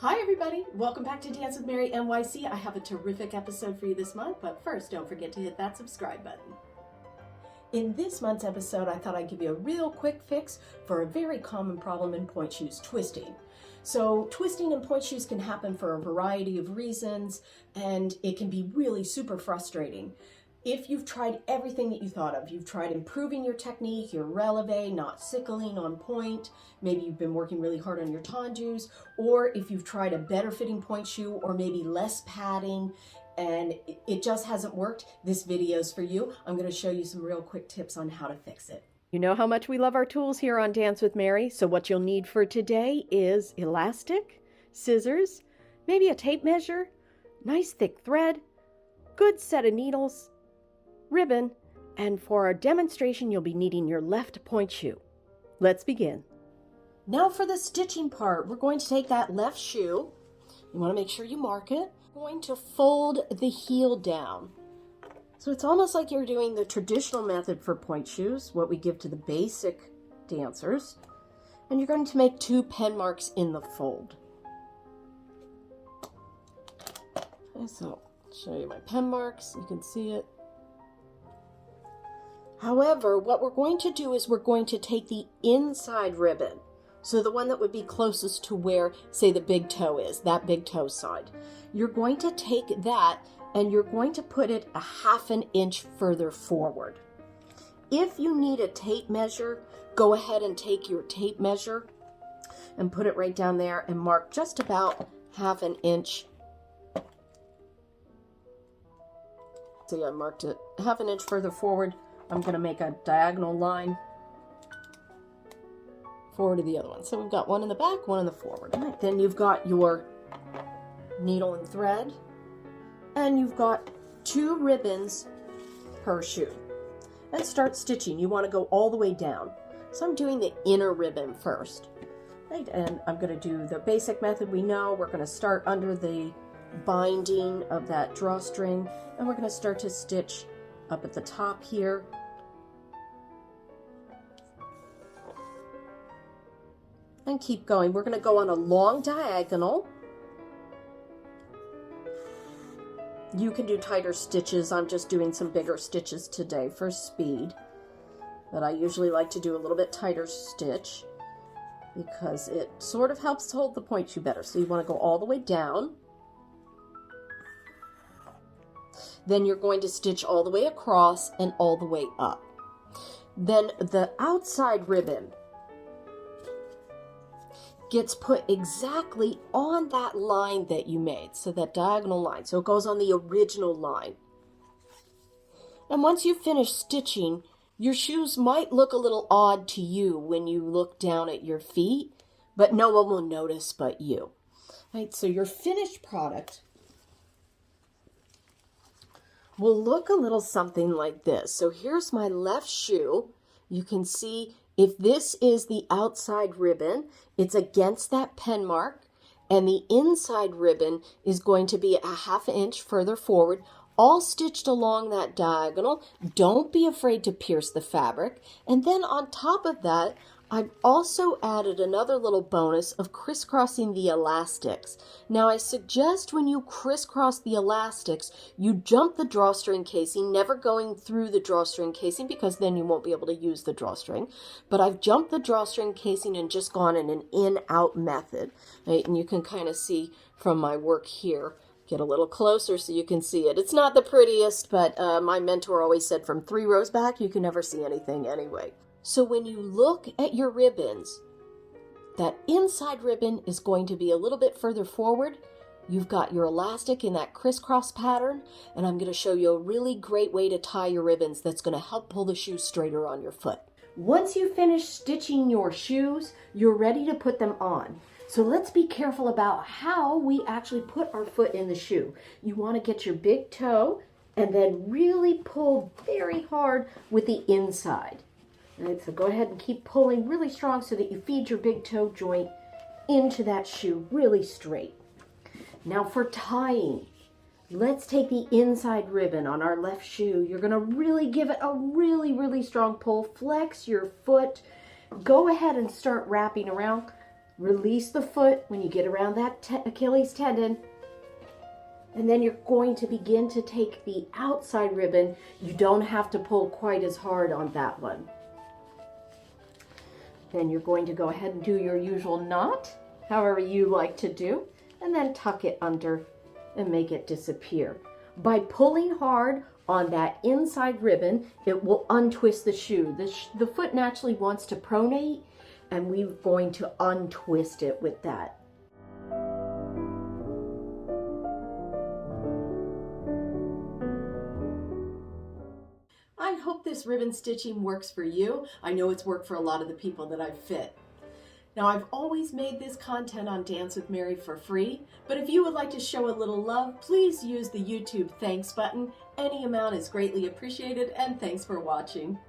Hi everybody, welcome back to Dance with Mary NYC. I have a terrific episode for you this month, but first don't forget to hit that subscribe button. In this month's episode, I thought I'd give you a real quick fix for a very common problem in pointe shoes, twisting. So twisting in pointe shoes can happen for a variety of reasons, and it can be really super frustrating. If you've tried everything that you thought of, you've tried improving your technique, your releve, not sickling on pointe, maybe you've been working really hard on your tendus, or if you've tried a better fitting pointe shoe or maybe less padding and it just hasn't worked, this video's for you. I'm going to show you some real quick tips on how to fix it. You know how much we love our tools here on Dance with Mary, so what you'll need for today is elastic, scissors, maybe a tape measure, nice thick thread, good set of needles, ribbon, and for our demonstration you'll be needing your left pointe shoe. Let's begin. Now for the stitching part, we're going to take that left shoe. You want to make sure you mark it. We're going to fold the heel down. So it's almost like you're doing the traditional method for pointe shoes, what we give to the basic dancers. And you're going to make 2 pen marks in the fold. Okay, so I'll show you my pen marks. You can see it. However, what we're going to do is we're going to take the inside ribbon. So the one that would be closest to where, say, the big toe is, that big toe side. You're going to take that and you're going to put it a 1/2 inch further forward. If you need a tape measure, go ahead and take your tape measure and put it right down there and mark just about 1/2 inch. See, I marked it 1/2 inch further forward. I'm going to make a diagonal line forward to the other one. So we've got one in the back, one in the forward. All right, then you've got your needle and thread, and you've got 2 ribbons per shoe. And start stitching. You want to go all the way down. So I'm doing the inner ribbon first. Right, and I'm going to do the basic method we know. We're going to start under the binding of that drawstring, and we're going to start to stitch up at the top here. And keep going. We're going to go on a long diagonal. You can do tighter stitches. I'm just doing some bigger stitches today for speed. But I usually like to do a little bit tighter stitch because it sort of helps hold the pointe shoe better. So you want to go all the way down. Then you're going to stitch all the way across and all the way up. Then the outside ribbon gets put exactly on that line that you made, so that diagonal line. So it goes on the original line. And once you finish stitching, your shoes might look a little odd to you when you look down at your feet, but no one will notice but you. Right, so your finished product will look a little something like this. So here's my left shoe. You can see if this is the outside ribbon, it's against that pen mark, and the inside ribbon is going to be a 1/2 inch further forward, all stitched along that diagonal. Don't be afraid to pierce the fabric. And then on top of that, I've also added another little bonus of crisscrossing the elastics. Now I suggest when you crisscross the elastics, you jump the drawstring casing, never going through the drawstring casing because then you won't be able to use the drawstring. But I've jumped the drawstring casing and just gone in an in-out method. Right? And you can kind of see from my work here. Get a little closer so you can see it. It's not the prettiest, but my mentor always said from 3 rows back, you can never see anything anyway. So when you look at your ribbons, that inside ribbon is going to be a little bit further forward. You've got your elastic in that crisscross pattern, and I'm going to show you a really great way to tie your ribbons that's going to help pull the shoe straighter on your foot. Once you finish stitching your shoes, you're ready to put them on. So let's be careful about how we actually put our foot in the shoe. You want to get your big toe and then really pull very hard with the inside. Right, so go ahead and keep pulling really strong so that you feed your big toe joint into that shoe really straight. Now for tying, let's take the inside ribbon on our left shoe. You're going to really give it a really strong pull. Flex your foot. Go ahead and start wrapping around. Release the foot when you get around that Achilles tendon. And then you're going to begin to take the outside ribbon. You don't have to pull quite as hard on that one. Then you're going to go ahead and do your usual knot, however you like to do, and then tuck it under and make it disappear. By pulling hard on that inside ribbon, it will untwist the shoe. The foot naturally wants to pronate, and we're going to untwist it with that. I hope this ribbon stitching works for you. I know it's worked for a lot of the people that I've fit. Now, I've always made this content on Dance with Mary for free, but if you would like to show a little love, please use the YouTube thanks button. Any amount is greatly appreciated, and thanks for watching.